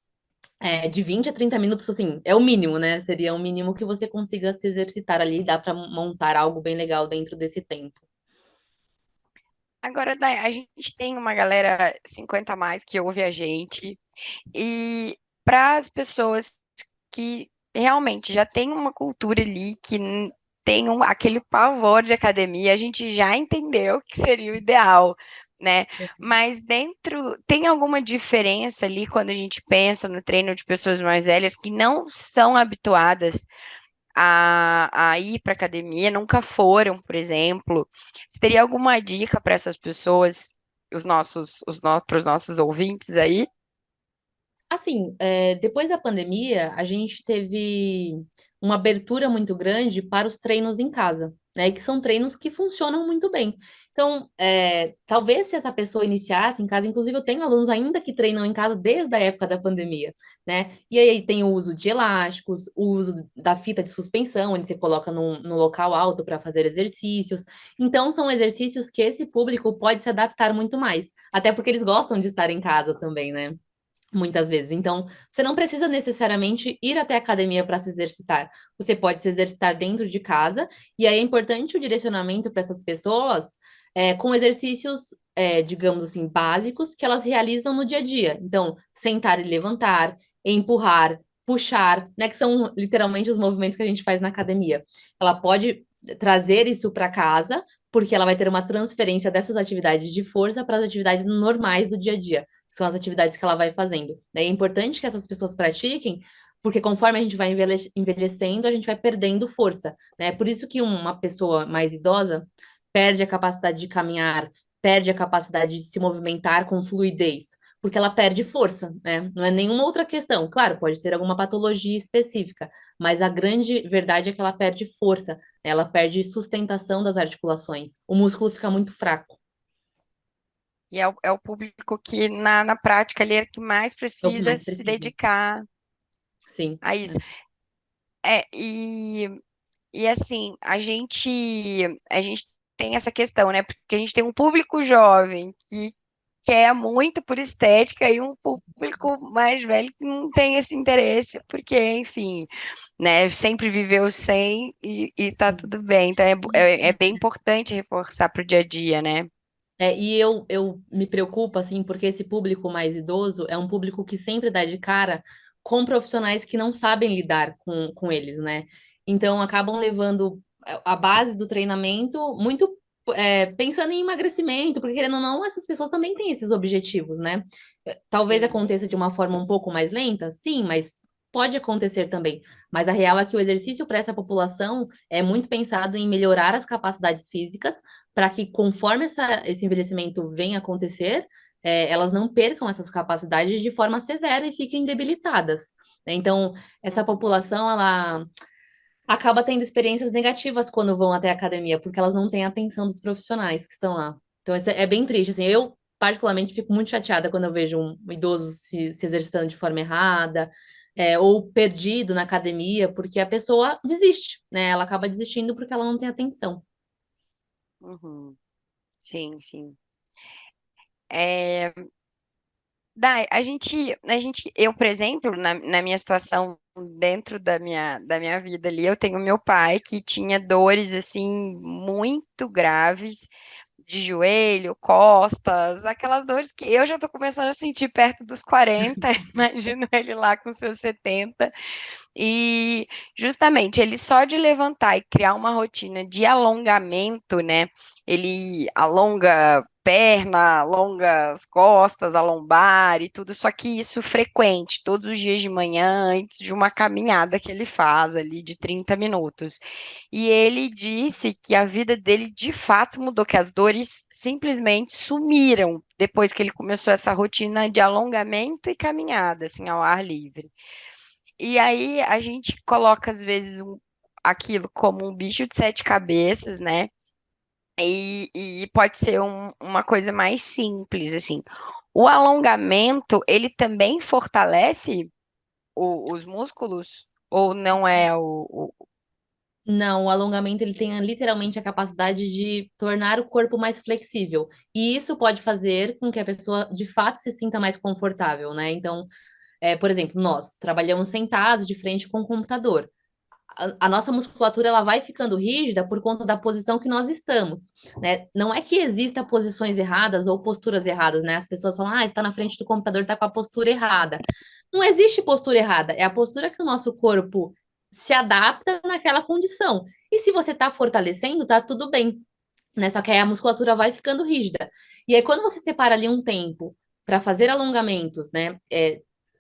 de 20 a 30 minutos, assim, é o mínimo, né? Seria o mínimo que você consiga se exercitar ali, dá para montar algo bem legal dentro desse tempo. Agora, Dai, a gente tem uma galera 50 a mais que ouve a gente, e para as pessoas que realmente já tem uma cultura ali, que tem aquele pavor de academia, a gente já entendeu que seria o ideal, né? Mas tem alguma diferença ali quando a gente pensa no treino de pessoas mais velhas que não são habituadas a ir para academia, nunca foram, por exemplo? Você teria alguma dica para essas pessoas, para os nossos ouvintes aí? Assim, depois da pandemia, a gente teve uma abertura muito grande para os treinos em casa, né? Que são treinos que funcionam muito bem. Então, talvez se essa pessoa iniciasse em casa, inclusive eu tenho alunos ainda que treinam em casa desde a época da pandemia, né? E aí tem o uso de elásticos, o uso da fita de suspensão, onde você coloca no local alto para fazer exercícios. Então, são exercícios que esse público pode se adaptar muito mais, até porque eles gostam de estar em casa também, né? muitas vezes. Então, você não precisa necessariamente ir até a academia para se exercitar. Você pode se exercitar dentro de casa, e aí é importante o direcionamento para essas pessoas com exercícios, digamos assim, básicos que elas realizam no dia a dia. Então, sentar e levantar, empurrar, puxar, né, que são literalmente os movimentos que a gente faz na academia. Ela pode trazer isso para casa, porque ela vai ter uma transferência dessas atividades de força para as atividades normais do dia a dia, são as atividades que ela vai fazendo. Daí é importante que essas pessoas pratiquem, porque conforme a gente vai envelhecendo, a gente vai perdendo força, né? Por isso que uma pessoa mais idosa perde a capacidade de caminhar, perde a capacidade de se movimentar com fluidez, porque ela perde força, né? Não é nenhuma outra questão. Claro, pode ter alguma patologia específica, mas a grande verdade é que ela perde força, né? Ela perde sustentação das articulações. O músculo fica muito fraco. E é o público que, na prática, ali é que mais É o que precisa mais se precisa. dedicar Sim. a isso. É, e assim, a gente tem essa questão, né? Porque a gente tem um público jovem que quer muito por estética e um público mais velho que não tem esse interesse, porque, enfim, né, sempre viveu sem e tá tudo bem. Então é bem importante reforçar pro dia a dia, né? E eu me preocupo, assim, porque esse público mais idoso é um público que sempre dá de cara com profissionais que não sabem lidar com eles, né? Então, acabam levando a base do treinamento muito pensando em emagrecimento, porque querendo ou não, essas pessoas também têm esses objetivos, né? Talvez Sim. aconteça de uma forma um pouco mais lenta, sim, mas pode acontecer também. Mas a real é que o exercício para essa população é muito pensado em melhorar as capacidades físicas para que, conforme esse envelhecimento venha a acontecer, elas não percam essas capacidades de forma severa e fiquem debilitadas, né? Então, essa população, ela acaba tendo experiências negativas quando vão até a academia, porque elas não têm a atenção dos profissionais que estão lá. Então, isso é bem triste, assim, eu particularmente fico muito chateada quando eu vejo um idoso se exercitando de forma errada, ou perdido na academia, porque a pessoa desiste, né? Ela acaba desistindo porque ela não tem atenção. Uhum. Sim, sim. É, Dai, eu, por exemplo, na minha situação, dentro da minha vida ali, eu tenho meu pai que tinha dores, assim, muito graves, de joelho, costas, aquelas dores que eu já tô começando a sentir perto dos 40, imagino ele lá com seus 70. E justamente ele só de levantar e criar uma rotina de alongamento, né? Ele alonga perna, alonga as costas, a lombar e tudo, só que isso frequente, todos os dias de manhã, antes de uma caminhada que ele faz ali de 30 minutos. E ele disse que a vida dele de fato mudou, que as dores simplesmente sumiram depois que ele começou essa rotina de alongamento e caminhada, assim, ao ar livre. E aí a gente coloca, às vezes, aquilo como um bicho de sete cabeças, né? E pode ser uma coisa mais simples, assim. O alongamento, ele também fortalece os músculos? Ou não é Não, o alongamento ele tem literalmente a capacidade de tornar o corpo mais flexível. E isso pode fazer com que a pessoa de fato se sinta mais confortável, né? Então, por exemplo, nós trabalhamos sentados de frente com o computador. A nossa musculatura ela vai ficando rígida por conta da posição que nós estamos, né? Não é que exista posições erradas ou posturas erradas, né? As pessoas falam, está na frente do computador, está com a postura errada. Não existe postura errada, é a postura que o nosso corpo se adapta naquela condição. E se você está fortalecendo, tá tudo bem, né? Só que aí a musculatura vai ficando rígida. E aí, quando você separa ali um tempo para fazer alongamentos, né?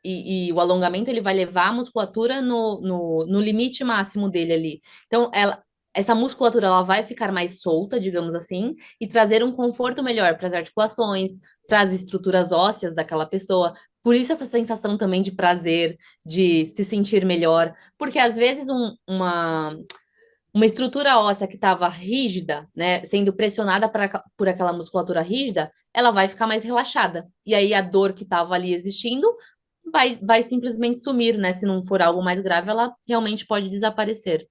E o alongamento ele vai levar a musculatura no limite máximo dele ali. Então, essa musculatura ela vai ficar mais solta, digamos assim, e trazer um conforto melhor para as articulações, para as estruturas ósseas daquela pessoa. Por isso, essa sensação também de prazer, de se sentir melhor. Porque às vezes uma estrutura óssea que estava rígida, né, sendo pressionada por aquela musculatura rígida, ela vai ficar mais relaxada. E aí a dor que estava ali existindo vai simplesmente sumir, né? Se não for algo mais grave, ela realmente pode desaparecer.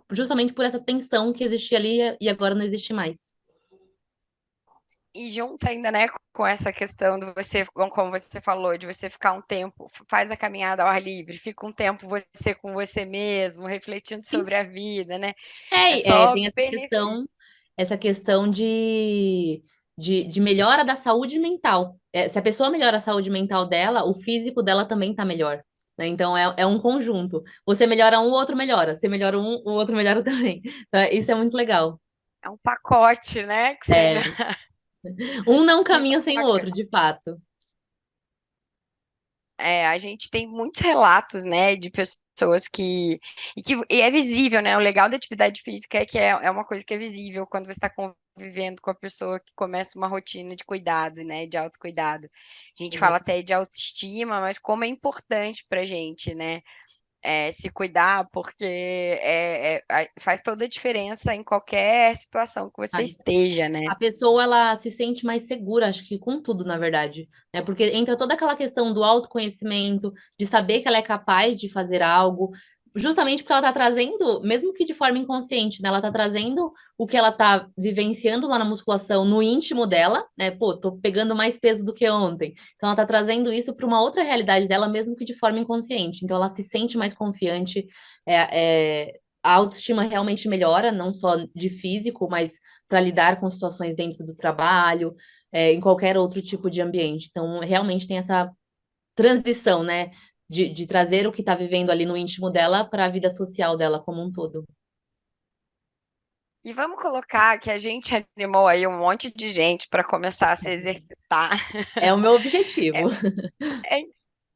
Justamente por essa tensão que existia ali e agora não existe mais. E junto ainda, né, com essa questão de você, como você falou, de você ficar um tempo, faz a caminhada ao ar livre, fica um tempo você com você mesmo, refletindo Sim. sobre a vida, né? É É, só tem benefício. essa questão de melhora da saúde mental. Se a pessoa melhora a saúde mental dela, o físico dela também tá melhor. Né? Então é um conjunto. Você melhora um, o outro melhora. Você melhora um, o outro melhora também. Então, isso é muito legal. É um pacote, né? Que seja É, um não muito caminha sem o bacana. outro, de fato. É, a gente tem muitos relatos, né, de pessoas que é visível, né? O legal da atividade física é que é uma coisa que é visível quando você está convivendo com a pessoa que começa uma rotina de cuidado, né, de autocuidado. A gente fala até de autoestima, mas como é importante pra gente, né? Se cuidar, porque faz toda a diferença em qualquer situação que você Faz. esteja, né? A pessoa ela se sente mais segura, acho que com tudo, na verdade, né? Porque entra toda aquela questão do autoconhecimento, de saber que ela é capaz de fazer algo, justamente porque ela tá trazendo, mesmo que de forma inconsciente, né? Ela tá trazendo o que ela tá vivenciando lá na musculação no íntimo dela, né? Pô, tô pegando mais peso do que ontem. Então ela tá trazendo isso para uma outra realidade dela, mesmo que de forma inconsciente. Então ela se sente mais confiante, a autoestima realmente melhora, não só de físico, mas para lidar com situações dentro do trabalho, em qualquer outro tipo de ambiente. Então, realmente tem essa transição, né, de trazer o que está vivendo ali no íntimo dela para a vida social dela como um todo. E vamos colocar que a gente animou aí um monte de gente para começar a se exercitar. É o meu objetivo.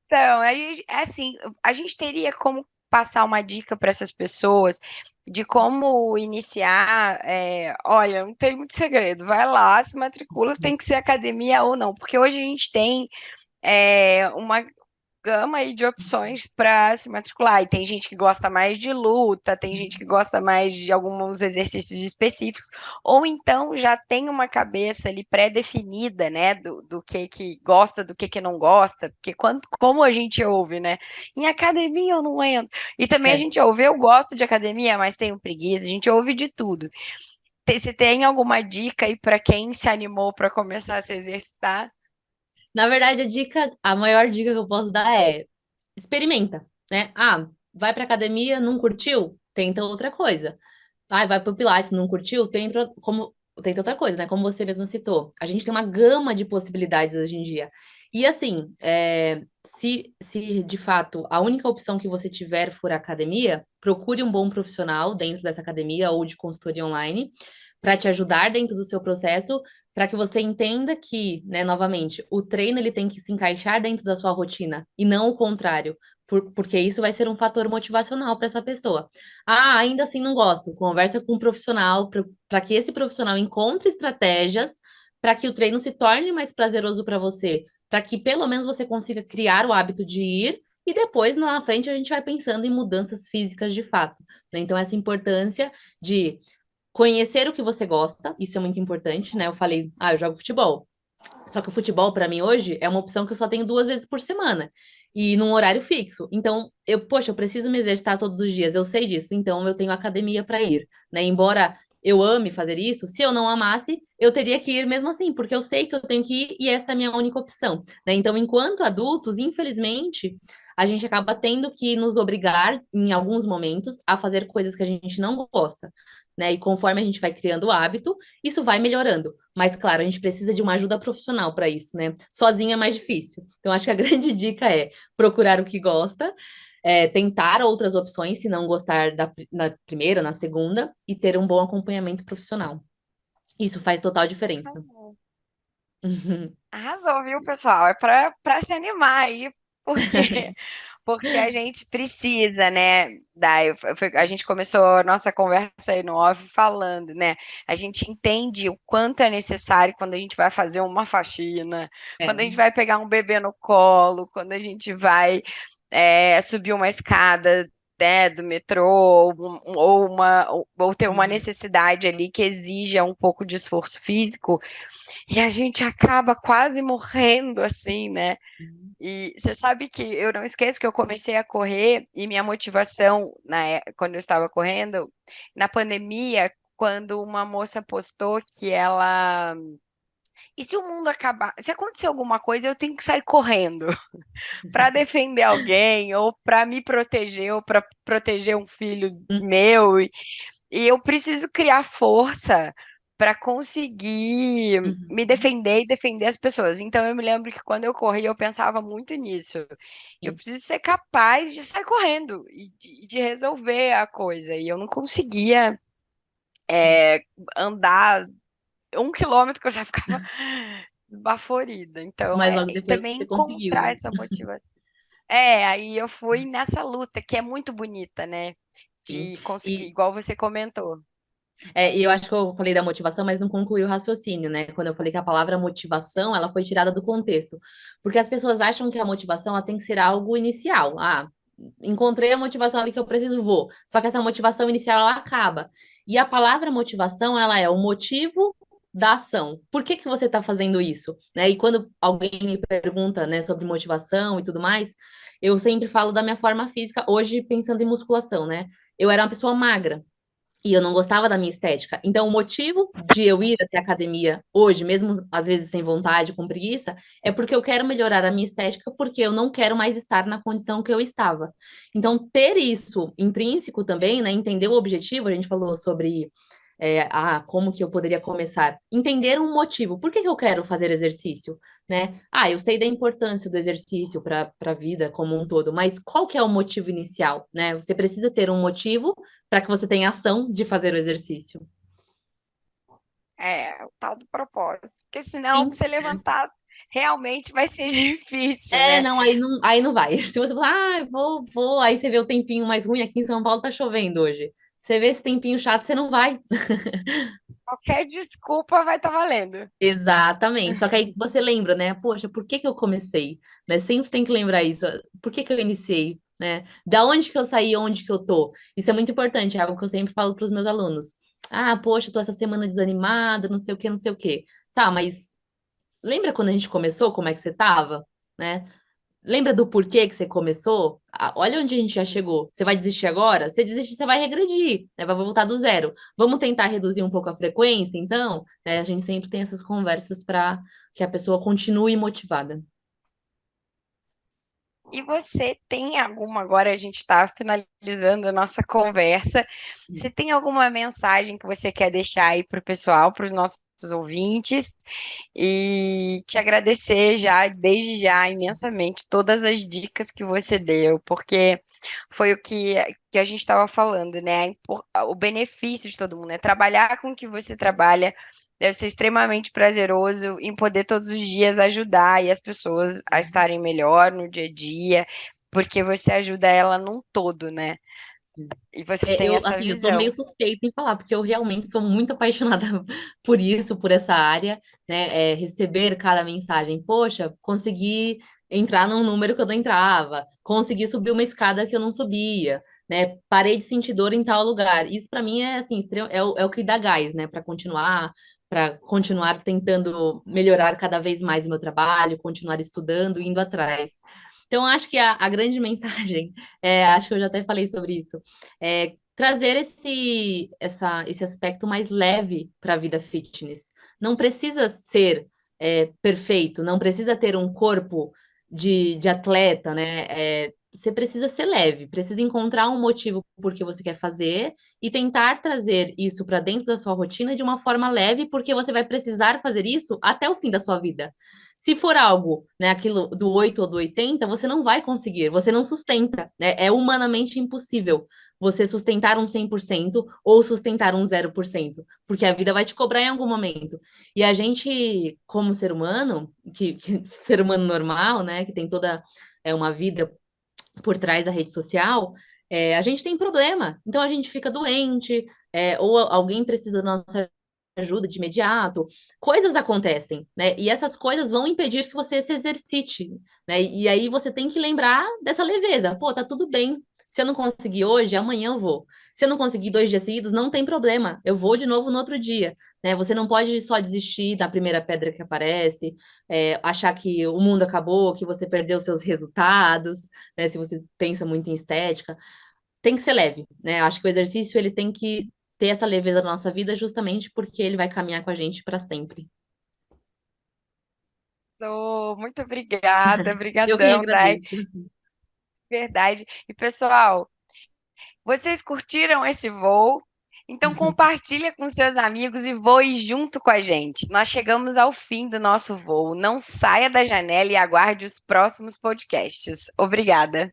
Então, assim, a gente teria como passar uma dica para essas pessoas de como iniciar. Olha, não tem muito segredo, vai lá, se matricula, tem que ser academia ou não, porque hoje a gente tem uma gama aí de opções para se matricular. E tem gente que gosta mais de luta, tem gente que gosta mais de alguns exercícios específicos, ou então já tem uma cabeça ali pré-definida, né, do que gosta, do que não gosta, porque como a gente ouve, né, em academia eu não entro. E também a É. gente ouve, eu gosto de academia, mas tenho preguiça, a gente ouve de tudo. Você tem alguma dica aí para quem se animou para começar a se exercitar? Na verdade, a maior dica que eu posso dar é experimenta, né? Ah, vai para academia, não curtiu? Tenta outra coisa. Ah, vai pro Pilates, não curtiu? Tenta outra coisa, né? Como você mesma citou. A gente tem uma gama de possibilidades hoje em dia. E assim, se de fato a única opção que você tiver for a academia, procure um bom profissional dentro dessa academia ou de consultoria online para te ajudar dentro do seu processo, para que você entenda que, né, novamente, o treino ele tem que se encaixar dentro da sua rotina e não o contrário. Porque isso vai ser um fator motivacional para essa pessoa. Ah, ainda assim não gosto. Conversa com um profissional para que esse profissional encontre estratégias para que o treino se torne mais prazeroso para você, para que pelo menos você consiga criar o hábito de ir e depois lá na frente a gente vai pensando em mudanças físicas de fato, né? Então essa importância de conhecer o que você gosta, isso é muito importante, né? Eu falei, eu jogo futebol. Só que o futebol, para mim, hoje, é uma opção que eu só tenho 2 vezes por semana. E num horário fixo. Então, eu preciso me exercitar todos os dias, eu sei disso. Então, eu tenho academia para ir, né? Embora eu ame fazer isso, se eu não amasse, eu teria que ir mesmo assim, porque eu sei que eu tenho que ir e essa é a minha única opção, né? Então, enquanto adultos, infelizmente, a gente acaba tendo que nos obrigar, em alguns momentos, a fazer coisas que a gente não gosta, né? E conforme a gente vai criando o hábito, isso vai melhorando. Mas, claro, a gente precisa de uma ajuda profissional para isso, né? Sozinho é mais difícil. Então, acho que a grande dica é procurar o que gosta, tentar outras opções, se não gostar na primeira, na segunda, e ter um bom acompanhamento profissional. Isso faz total diferença. Arrasou, viu, pessoal? É para se animar aí, porque porque a gente precisa, né? A gente começou a nossa conversa aí no off falando, né? A gente entende o quanto é necessário quando a gente vai fazer uma faxina, quando a É. gente vai pegar um bebê no colo, quando a gente vai subir uma escada, né, do metrô, ou ter uma Uhum. necessidade ali que exija um pouco de esforço físico. E a gente acaba quase morrendo assim, né? E você sabe que eu não esqueço que eu comecei a correr e minha motivação, quando eu estava correndo, na pandemia, quando uma moça postou que ela E se o mundo acabar, se acontecer alguma coisa, eu tenho que sair correndo para defender alguém, ou para me proteger, ou para proteger um filho Hum, meu. E eu preciso criar força para conseguir uhum, me defender e defender as pessoas. Então eu me lembro que quando eu corria, eu pensava muito nisso. Eu sim, preciso ser capaz de sair correndo e de resolver a coisa. E eu não conseguia sim. andar 1 quilômetro que eu já ficava baforida. Então, Mas logo e depois também você conseguiu, encontrar né? essa motivação. Aí eu fui nessa luta, que é muito bonita, né? Sim. De conseguir, E igual você comentou. e eu acho que eu falei da motivação, mas não concluí o raciocínio, né? Quando eu falei que a palavra motivação, ela foi tirada do contexto. Porque as pessoas acham que a motivação ela tem que ser algo inicial. Ah, encontrei a motivação ali que eu preciso, vou. Só que essa motivação inicial, ela acaba. E a palavra motivação, ela é o motivo da ação. Por que que você está fazendo isso? Né? E quando alguém me pergunta, né, sobre motivação e tudo mais, eu sempre falo da minha forma física, hoje pensando em musculação, né? Eu era uma pessoa magra. E eu não gostava da minha estética. Então, o motivo de eu ir até a academia hoje, mesmo às vezes sem vontade, com preguiça, é porque eu quero melhorar a minha estética, porque eu não quero mais estar na condição que eu estava. Então, ter isso intrínseco também, né? Entender o objetivo, a gente falou sobre como que eu poderia começar. Entender um motivo. Por que que eu quero fazer exercício? Né? Ah, eu sei da importância do exercício para a vida como um todo, mas qual que é o motivo inicial, né? Você precisa ter um motivo para que você tenha ação de fazer o exercício. O tal do propósito. Porque senão, pra Sim. você levantar, realmente vai ser difícil, né? Não, aí não vai. Se você falar, vou, aí você vê o tempinho mais ruim, aqui em São Paulo tá chovendo hoje. Você vê esse tempinho chato, você não vai. Qualquer desculpa vai estar valendo. Exatamente. Só que aí você lembra, né? Poxa, por que que eu comecei? Né? Sempre tem que lembrar isso. Por que que eu iniciei? Né? Da onde que eu saí, onde que eu tô? Isso é muito importante, é algo que eu sempre falo para os meus alunos. Ah, poxa, eu tô essa semana desanimada, não sei o que, não sei o que. Tá, mas lembra quando a gente começou, como é que você tava? Né? Lembra do porquê que você começou? Ah, olha onde a gente já chegou. Você vai desistir agora? Se desistir, você vai regredir, né? Vai voltar do zero. Vamos tentar reduzir um pouco a frequência, então? Né? A gente sempre tem essas conversas para que a pessoa continue motivada. E você tem alguma, agora a gente está finalizando a nossa conversa, você tem alguma mensagem que você quer deixar aí para o pessoal, para os nossos ouvintes? E te agradecer já, desde já, imensamente, todas as dicas que você deu, porque foi que a gente estava falando, né? O benefício de todo mundo, né? Trabalhar com o que você trabalha deve ser extremamente prazeroso em poder todos os dias ajudar aí as pessoas a estarem melhor no dia a dia, porque você ajuda ela num todo, né? E você tem Eu, essa assim, eu sou meio visão. suspeita em falar, porque eu realmente sou muito apaixonada por isso, por essa área, né? Receber cada mensagem, poxa, consegui entrar num número que eu não entrava, consegui subir uma escada que eu não subia, né? Parei de sentir dor em tal lugar. Isso para mim é assim, é o que dá gás, né? Para continuar tentando melhorar cada vez mais o meu trabalho, continuar estudando, indo atrás. Então, acho que a grande mensagem, acho que eu já até falei sobre isso, trazer esse aspecto mais leve para a vida fitness. Não precisa ser perfeito, não precisa ter um corpo de atleta, né? Você precisa ser leve, precisa encontrar um motivo por que você quer fazer e tentar trazer isso para dentro da sua rotina de uma forma leve, porque você vai precisar fazer isso até o fim da sua vida. Se for algo, né, aquilo do 8 ou do 80, você não vai conseguir, você não sustenta, né? É humanamente impossível você sustentar um 100% ou sustentar um 0%, porque a vida vai te cobrar em algum momento. E a gente, como ser humano, que ser humano normal, né, que tem toda uma vida por trás da rede social, a gente tem problema. Então a gente fica doente, ou alguém precisa da nossa ajuda de imediato, coisas acontecem, né? E essas coisas vão impedir que você se exercite, né? E aí você tem que lembrar dessa leveza. Pô, tá tudo bem. Se eu não conseguir hoje, amanhã eu vou. Se eu não conseguir 2 dias seguidos, não tem problema. Eu vou de novo no outro dia, né? Você não pode só desistir da primeira pedra que aparece, achar que o mundo acabou, que você perdeu seus resultados, né? Se você pensa muito em estética, tem que ser leve, né? Eu acho que o exercício ele tem que ter essa leveza na nossa vida justamente porque ele vai caminhar com a gente para sempre. arrasou. Muito obrigada, Eu que brigadão, Day. agradeço. Verdade. E pessoal, vocês curtiram esse voo? Então compartilha com seus amigos e voe junto com a gente. Nós chegamos ao fim do nosso voo. Não saia da janela e aguarde os próximos podcasts. Obrigada.